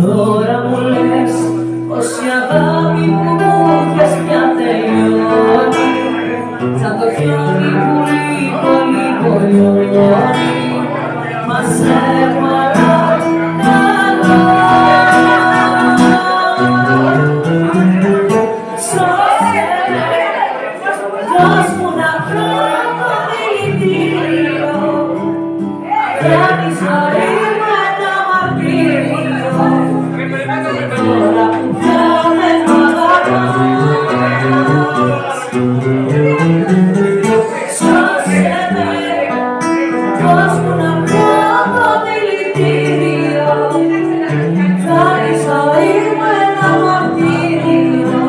Τώρα μου λες πως η αγάπη που μου είχες πια τελειώνει, σαν το χιόνι που λίγο λιώνει, μα σε παρακαλώ, σώσε με, δώσ' μου να βρω το δηλητήριο για τη ζωή μου ένα μαρτύριο. Τώρα που πια δεν μ' αγαπάς, σώσε με, δώσ' μου να βρω το δηλητήριο για τη ζωή μου ένα μαρτύριο.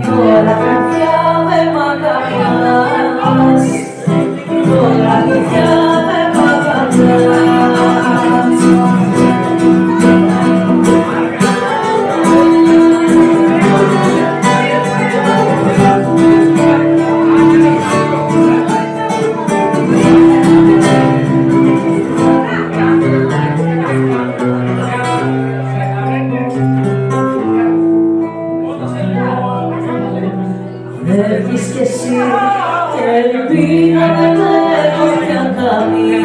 Τώρα που πια δεν μ' αγαπάς, τώρα που πια δεν μ' αγαπάς. Έρχεις κι εσύ και ελπίδα δεν έχω πια καμία.